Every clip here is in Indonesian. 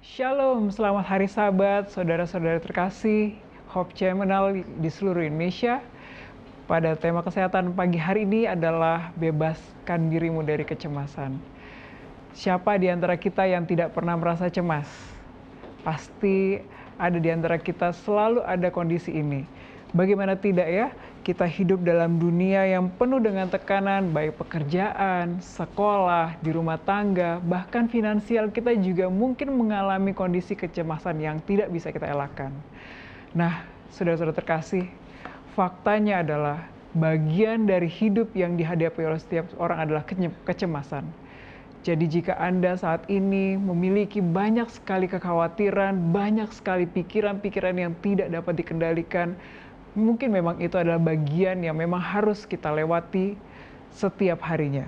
Shalom, selamat hari Sabat, saudara-saudara terkasih, Hope Channel di seluruh Indonesia. Pada tema kesehatan pagi hari ini adalah bebaskan dirimu dari kecemasan. Siapa di antara kita yang tidak pernah merasa cemas? Pasti ada di antara kita selalu ada kondisi ini. Bagaimana tidak ya, kita hidup dalam dunia yang penuh dengan tekanan, baik pekerjaan, sekolah, di rumah tangga, bahkan finansial kita juga mungkin mengalami kondisi kecemasan yang tidak bisa kita elakkan. Nah, saudara-saudara terkasih, faktanya adalah bagian dari hidup yang dihadapi oleh setiap orang adalah kecemasan. Jadi jika Anda saat ini memiliki banyak sekali kekhawatiran, banyak sekali pikiran-pikiran yang tidak dapat dikendalikan, mungkin memang itu adalah bagian yang memang harus kita lewati setiap harinya.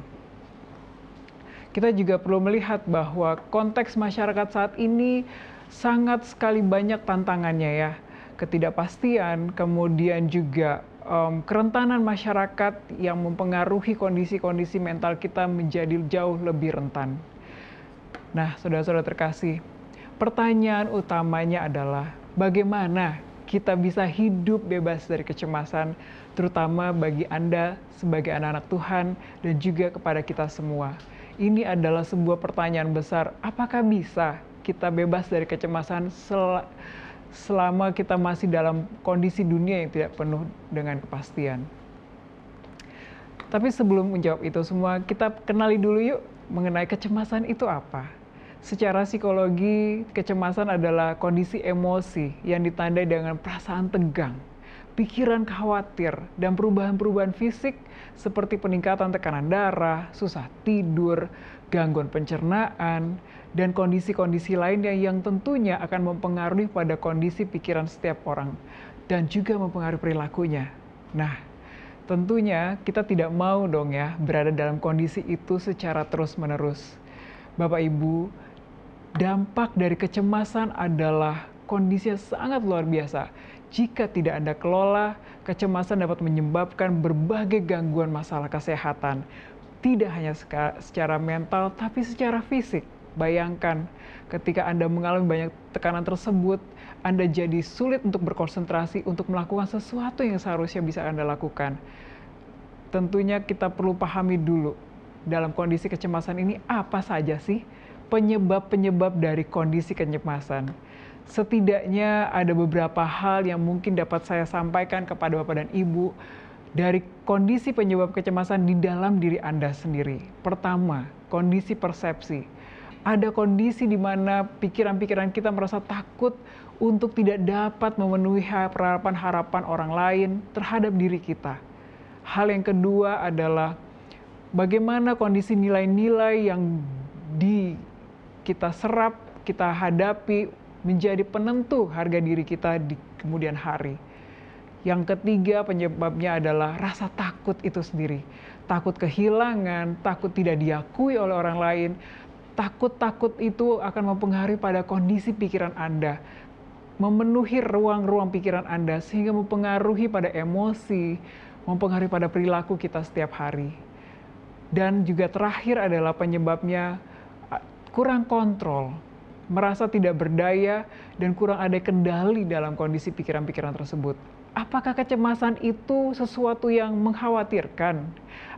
Kita juga perlu melihat bahwa konteks masyarakat saat ini sangat sekali banyak tantangannya ya. Ketidakpastian, kemudian juga kerentanan masyarakat yang mempengaruhi kondisi-kondisi mental kita menjadi jauh lebih rentan. Nah, saudara-saudara terkasih, pertanyaan utamanya adalah bagaimana kita bisa hidup bebas dari kecemasan, terutama bagi Anda sebagai anak-anak Tuhan dan juga kepada kita semua. Ini adalah sebuah pertanyaan besar, apakah bisa kita bebas dari kecemasan selama kita masih dalam kondisi dunia yang tidak penuh dengan kepastian. Tapi sebelum menjawab itu semua, kita kenali dulu yuk mengenai kecemasan itu apa. Secara psikologi, kecemasan adalah kondisi emosi yang ditandai dengan perasaan tegang, pikiran khawatir, dan perubahan-perubahan fisik seperti peningkatan tekanan darah, susah tidur, gangguan pencernaan, dan kondisi-kondisi lainnya yang tentunya akan mempengaruhi pada kondisi pikiran setiap orang dan juga mempengaruhi perilakunya. Nah, tentunya kita tidak mau dong ya berada dalam kondisi itu secara terus-menerus. Bapak Ibu, dampak dari kecemasan adalah kondisi yang sangat luar biasa. Jika tidak Anda kelola, kecemasan dapat menyebabkan berbagai gangguan masalah kesehatan. Tidak hanya secara mental, tapi secara fisik. Bayangkan, ketika Anda mengalami banyak tekanan tersebut, Anda jadi sulit untuk berkonsentrasi untuk melakukan sesuatu yang seharusnya bisa Anda lakukan. Tentunya kita perlu pahami dulu, dalam kondisi kecemasan ini apa saja sih penyebab-penyebab dari kondisi kecemasan. Setidaknya ada beberapa hal yang mungkin dapat saya sampaikan kepada Bapak dan Ibu dari kondisi penyebab kecemasan di dalam diri Anda sendiri. Pertama, kondisi persepsi. Ada kondisi di mana pikiran-pikiran kita merasa takut untuk tidak dapat memenuhi harapan-harapan orang lain terhadap diri kita. Hal yang kedua adalah bagaimana kondisi nilai-nilai yang kita serap, kita hadapi menjadi penentu harga diri kita di kemudian hari. Yang ketiga penyebabnya adalah rasa takut itu sendiri. Takut kehilangan, takut tidak diakui oleh orang lain. Takut itu akan mempengaruhi pada kondisi pikiran Anda. Memenuhi ruang-ruang pikiran Anda sehingga mempengaruhi pada emosi, mempengaruhi pada perilaku kita setiap hari. Dan juga terakhir adalah penyebabnya kurang kontrol, merasa tidak berdaya, dan kurang ada kendali dalam kondisi pikiran-pikiran tersebut. Apakah kecemasan itu sesuatu yang mengkhawatirkan?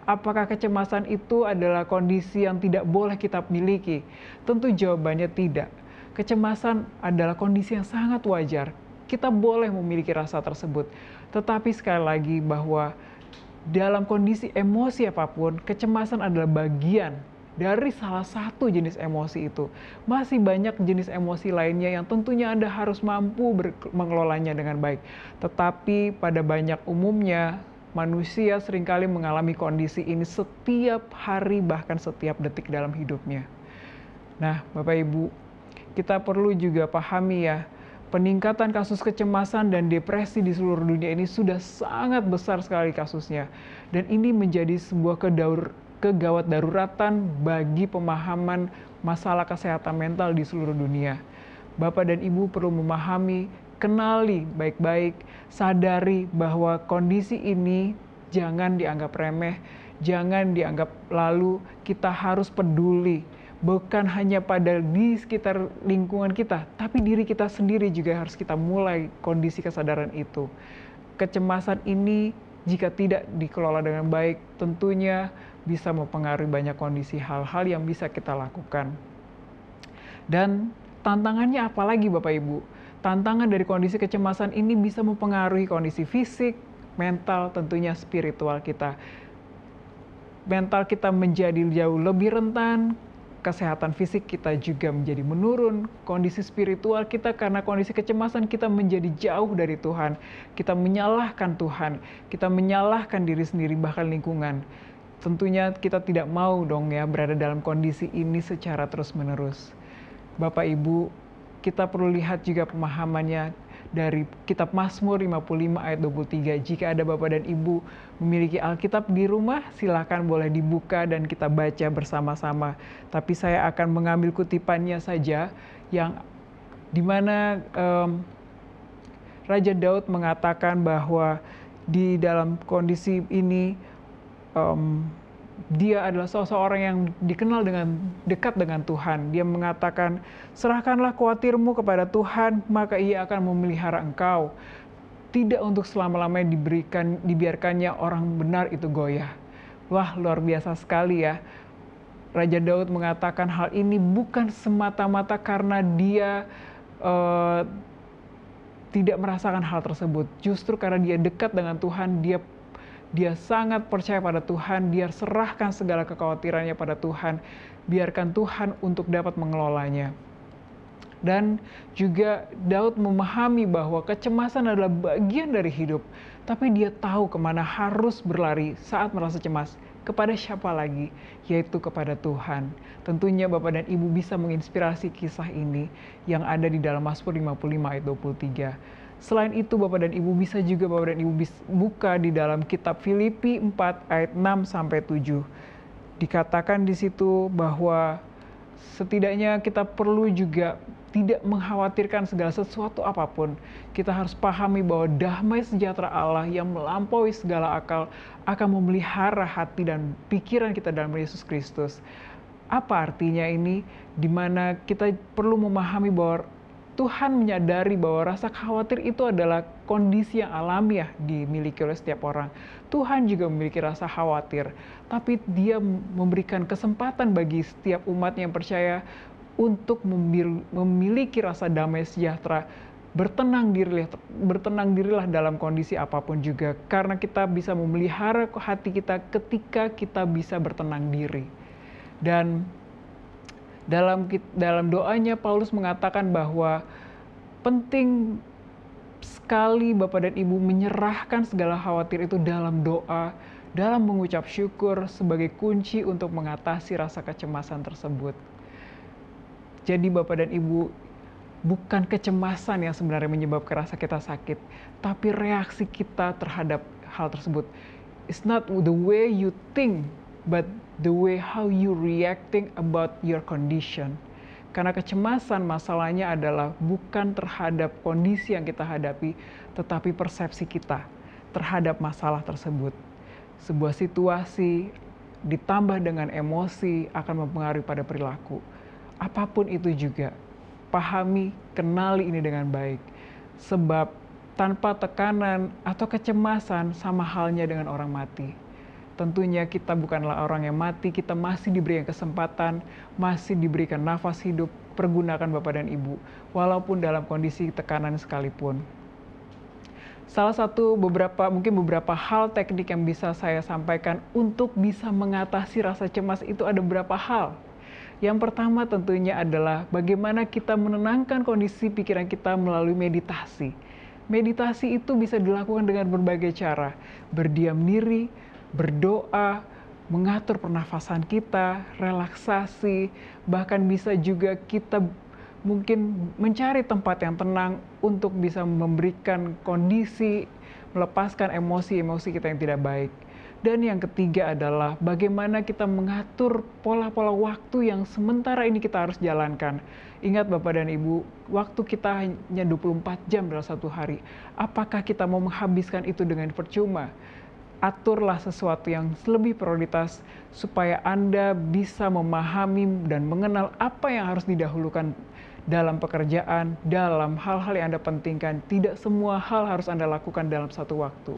Apakah kecemasan itu adalah kondisi yang tidak boleh kita miliki? Tentu jawabannya tidak. Kecemasan adalah kondisi yang sangat wajar. Kita boleh memiliki rasa tersebut. Tetapi sekali lagi bahwa dalam kondisi emosi apapun, kecemasan adalah bagian dari salah satu jenis emosi itu. Masih banyak jenis emosi lainnya yang tentunya Anda harus mampu mengelolanya dengan baik. Tetapi pada banyak umumnya, manusia seringkali mengalami kondisi ini setiap hari, bahkan setiap detik dalam hidupnya. Nah, Bapak Ibu, kita perlu juga pahami ya, peningkatan kasus kecemasan dan depresi di seluruh dunia ini sudah sangat besar sekali kasusnya. Dan ini menjadi sebuah kegawat daruratan bagi pemahaman masalah kesehatan mental di seluruh dunia. Bapak dan Ibu perlu memahami, kenali baik-baik, sadari bahwa kondisi ini jangan dianggap remeh, jangan dianggap lalu, kita harus peduli bukan hanya pada di sekitar lingkungan kita, tapi diri kita sendiri juga harus kita mulai kondisi kesadaran itu. Kecemasan ini jika tidak dikelola dengan baik, tentunya bisa mempengaruhi banyak kondisi hal-hal yang bisa kita lakukan. Dan tantangannya apalagi Bapak Ibu? Tantangan dari kondisi kecemasan ini bisa mempengaruhi kondisi fisik, mental, tentunya spiritual kita. Mental kita menjadi jauh lebih rentan, kesehatan fisik kita juga menjadi menurun, kondisi spiritual kita karena kondisi kecemasan kita menjadi jauh dari Tuhan. Kita menyalahkan Tuhan, kita menyalahkan diri sendiri bahkan lingkungan. Tentunya kita tidak mau dong ya berada dalam kondisi ini secara terus-menerus. Bapak Ibu, kita perlu lihat juga pemahamannya dari kitab Mazmur 55 ayat 23. Jika ada Bapak dan Ibu memiliki Alkitab di rumah, silakan boleh dibuka dan kita baca bersama-sama. Tapi saya akan mengambil kutipannya saja yang dimana Raja Daud mengatakan bahwa di dalam kondisi ini dia adalah seseorang yang dikenal dengan dekat dengan Tuhan. Dia mengatakan, serahkanlah khawatirmu kepada Tuhan, maka ia akan memelihara engkau. Tidak untuk selama-lamanya dibiarkannya orang benar itu goyah. Wah, luar biasa sekali ya. Raja Daud mengatakan hal ini bukan semata-mata karena dia tidak merasakan hal tersebut. Justru karena dia dekat dengan Tuhan, dia sangat percaya pada Tuhan, dia serahkan segala kekhawatirannya pada Tuhan, biarkan Tuhan untuk dapat mengelolanya. Dan juga Daud memahami bahwa kecemasan adalah bagian dari hidup, tapi dia tahu kemana harus berlari saat merasa cemas. Kepada siapa lagi? Yaitu kepada Tuhan. Tentunya Bapak dan Ibu bisa menginspirasi kisah ini yang ada di dalam Mazmur 55 ayat 23. Selain itu Bapak dan Ibu bisa juga Bapak dan Ibu buka di dalam kitab Filipi 4 ayat 6-7. Dikatakan di situ bahwa setidaknya kita perlu juga tidak mengkhawatirkan segala sesuatu apapun. Kita harus pahami bahwa damai sejahtera Allah yang melampaui segala akal akan memelihara hati dan pikiran kita dalam Yesus Kristus. Apa artinya ini? Dimana kita perlu memahami bahwa Tuhan menyadari bahwa rasa khawatir itu adalah kondisi yang alamiah dimiliki oleh setiap orang. Tuhan juga memiliki rasa khawatir, tapi Dia memberikan kesempatan bagi setiap umat yang percaya untuk memiliki rasa damai sejahtera. Bertenang dirilah dalam kondisi apapun juga, karena kita bisa memelihara hati kita ketika kita bisa bertenang diri. Dan dalam doanya Paulus mengatakan bahwa penting sekali Bapak dan Ibu menyerahkan segala khawatir itu dalam doa, dalam mengucap syukur sebagai kunci untuk mengatasi rasa kecemasan tersebut. Jadi Bapak dan Ibu, bukan kecemasan yang sebenarnya menyebabkan rasa kita sakit, tapi reaksi kita terhadap hal tersebut. It's not the way you think, but the way how you reacting about your condition. Karena kecemasan masalahnya adalah bukan terhadap kondisi yang kita hadapi, tetapi persepsi kita terhadap masalah tersebut. Sebuah situasi ditambah dengan emosi akan mempengaruhi pada perilaku. Apapun itu juga, pahami, kenali ini dengan baik. Sebab tanpa tekanan atau kecemasan sama halnya dengan orang mati. Tentunya kita bukanlah orang yang mati, kita masih diberikan kesempatan, masih diberikan nafas hidup, pergunakan Bapak dan Ibu, walaupun dalam kondisi tekanan sekalipun. Salah satu mungkin beberapa hal teknik yang bisa saya sampaikan untuk bisa mengatasi rasa cemas itu ada beberapa hal. Yang pertama tentunya adalah bagaimana kita menenangkan kondisi pikiran kita melalui meditasi. Meditasi itu bisa dilakukan dengan berbagai cara, berdiam diri, berdoa, mengatur pernafasan kita, relaksasi, bahkan bisa juga kita mungkin mencari tempat yang tenang untuk bisa memberikan kondisi, melepaskan emosi-emosi kita yang tidak baik. Dan yang ketiga adalah bagaimana kita mengatur pola-pola waktu yang sementara ini kita harus jalankan. Ingat Bapak dan Ibu, waktu kita hanya 24 jam dalam satu hari. Apakah kita mau menghabiskan itu dengan percuma? aturlah sesuatu yang lebih prioritas supaya Anda bisa memahami dan mengenal apa yang harus didahulukan dalam pekerjaan, dalam hal-hal yang Anda pentingkan. Tidak semua hal harus Anda lakukan dalam satu waktu.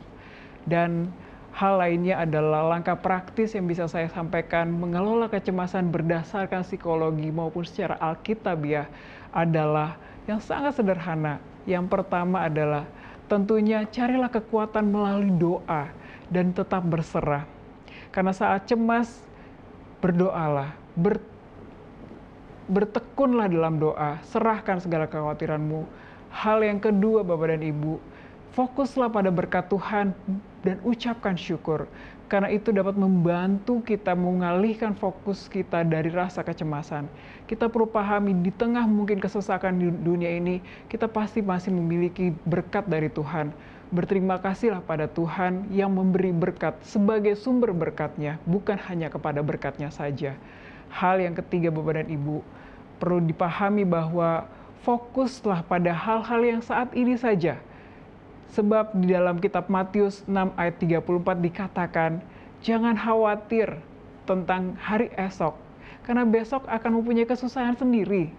Dan hal lainnya adalah langkah praktis yang bisa saya sampaikan mengelola kecemasan berdasarkan psikologi maupun secara alkitabiah adalah yang sangat sederhana. Yang pertama adalah tentunya carilah kekuatan melalui doa dan tetap berserah. Karena saat cemas, berdoalah, bertekunlah dalam doa, serahkan segala kekhawatiranmu. Hal yang kedua, Bapak dan Ibu, fokuslah pada berkat Tuhan dan ucapkan syukur. Karena itu dapat membantu kita mengalihkan fokus kita dari rasa kecemasan. Kita perlu pahami di tengah mungkin kesesakan di dunia ini, kita pasti masih memiliki berkat dari Tuhan. Berterima kasihlah pada Tuhan yang memberi berkat sebagai sumber berkatnya, bukan hanya kepada berkatnya saja. Hal yang ketiga, Bapak dan Ibu, perlu dipahami bahwa fokuslah pada hal-hal yang saat ini saja. Sebab di dalam kitab Matius 6 ayat 34 dikatakan, jangan khawatir tentang hari esok, karena besok akan mempunyai kesusahan sendiri.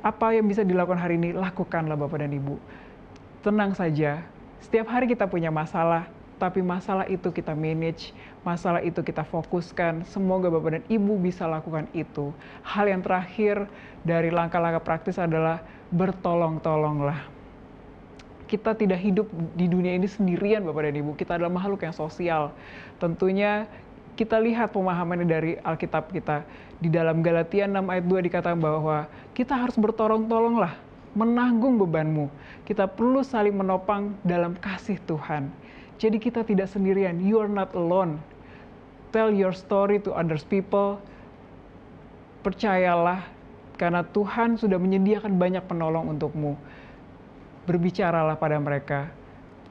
Apa yang bisa dilakukan hari ini, lakukanlah Bapak dan Ibu. Tenang saja. Setiap hari kita punya masalah, tapi masalah itu kita manage, masalah itu kita fokuskan. Semoga Bapak dan Ibu bisa lakukan itu. Hal yang terakhir dari langkah-langkah praktis adalah bertolong-tolonglah. Kita tidak hidup di dunia ini sendirian Bapak dan Ibu, kita adalah makhluk yang sosial. Tentunya kita lihat pemahamannya dari Alkitab kita. Di dalam Galatia 6 ayat 2 dikatakan bahwa kita harus bertolong-tolonglah, menanggung bebanmu. Kita perlu saling menopang dalam kasih Tuhan. Jadi kita tidak sendirian. You are not alone. Tell your story to others people. Percayalah, karena Tuhan sudah menyediakan banyak penolong untukmu. Berbicaralah pada mereka.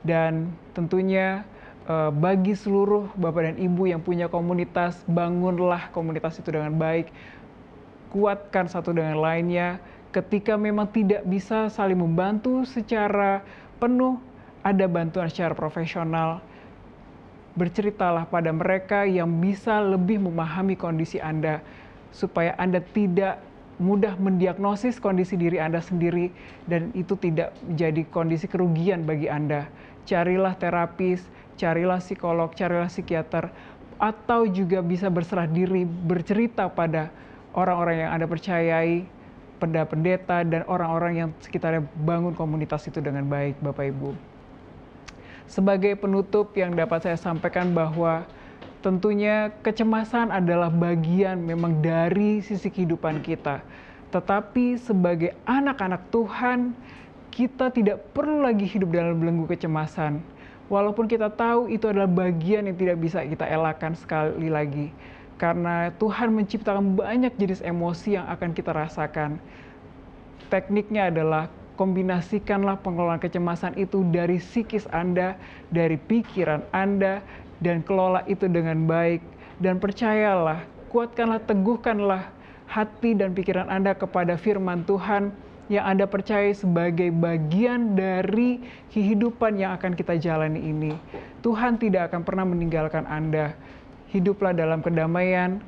Dan tentunya bagi seluruh Bapak dan Ibu yang punya komunitas, bangunlah komunitas itu dengan baik. Kuatkan satu dengan lainnya. Ketika memang tidak bisa saling membantu secara penuh, ada bantuan secara profesional. Berceritalah pada mereka yang bisa lebih memahami kondisi Anda, supaya Anda tidak mudah mendiagnosis kondisi diri Anda sendiri, dan itu tidak menjadi kondisi kerugian bagi Anda. Carilah terapis, carilah psikolog, carilah psikiater, atau juga bisa berserah diri, bercerita pada orang-orang yang Anda percayai, pendeta dan orang-orang yang sekitarnya, bangun komunitas itu dengan baik, Bapak Ibu. Sebagai penutup yang dapat saya sampaikan bahwa tentunya kecemasan adalah bagian memang dari sisi kehidupan kita. Tetapi sebagai anak-anak Tuhan, kita tidak perlu lagi hidup dalam belenggu kecemasan. Walaupun kita tahu itu adalah bagian yang tidak bisa kita elakkan sekali lagi. Karena Tuhan menciptakan banyak jenis emosi yang akan kita rasakan. Tekniknya adalah kombinasikanlah pengelolaan kecemasan itu dari psikis Anda, dari pikiran Anda, dan kelola itu dengan baik. Dan percayalah, kuatkanlah, teguhkanlah hati dan pikiran Anda kepada firman Tuhan yang Anda percaya sebagai bagian dari kehidupan yang akan kita jalani ini. Tuhan tidak akan pernah meninggalkan Anda. Hiduplah dalam kedamaian,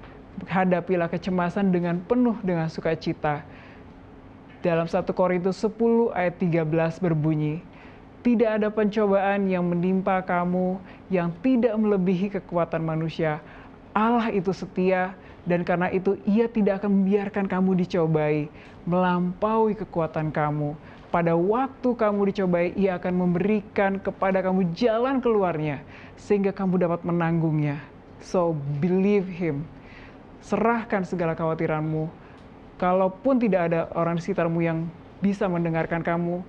hadapilah kecemasan dengan penuh dengan sukacita. Dalam 1 Korintus 10 ayat 13 berbunyi, tidak ada pencobaan yang menimpa kamu yang tidak melebihi kekuatan manusia. Allah itu setia, dan karena itu Ia tidak akan membiarkan kamu dicobai melampaui kekuatan kamu. Pada waktu kamu dicobai, Ia akan memberikan kepada kamu jalan keluarnya, sehingga kamu dapat menanggungnya. So, believe Him. Serahkan segala kekhawatiranmu. Kalaupun tidak ada orang di sekitarmu yang bisa mendengarkan kamu,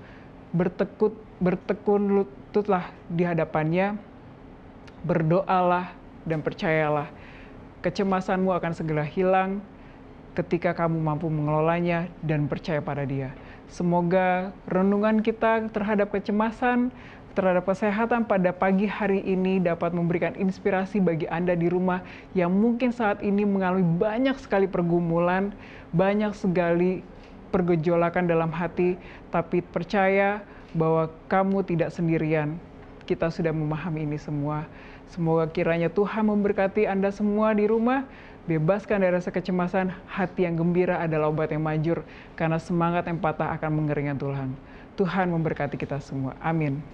bertekun lututlah di hadapannya, berdoalah dan percayalah. Kecemasanmu akan segera hilang ketika kamu mampu mengelolanya dan percaya pada Dia. Semoga renungan kita terhadap kecemasan, terhadap kesehatan pada pagi hari ini dapat memberikan inspirasi bagi Anda di rumah yang mungkin saat ini mengalami banyak sekali pergumulan, banyak sekali pergejolakan dalam hati, tapi percaya bahwa kamu tidak sendirian. Kita sudah memahami ini semua. Semoga kiranya Tuhan memberkati Anda semua di rumah, bebaskan dari rasa kecemasan, hati yang gembira adalah obat yang manjur, karena semangat yang patah akan mengeringkan Tuhan. Tuhan memberkati kita semua. Amin.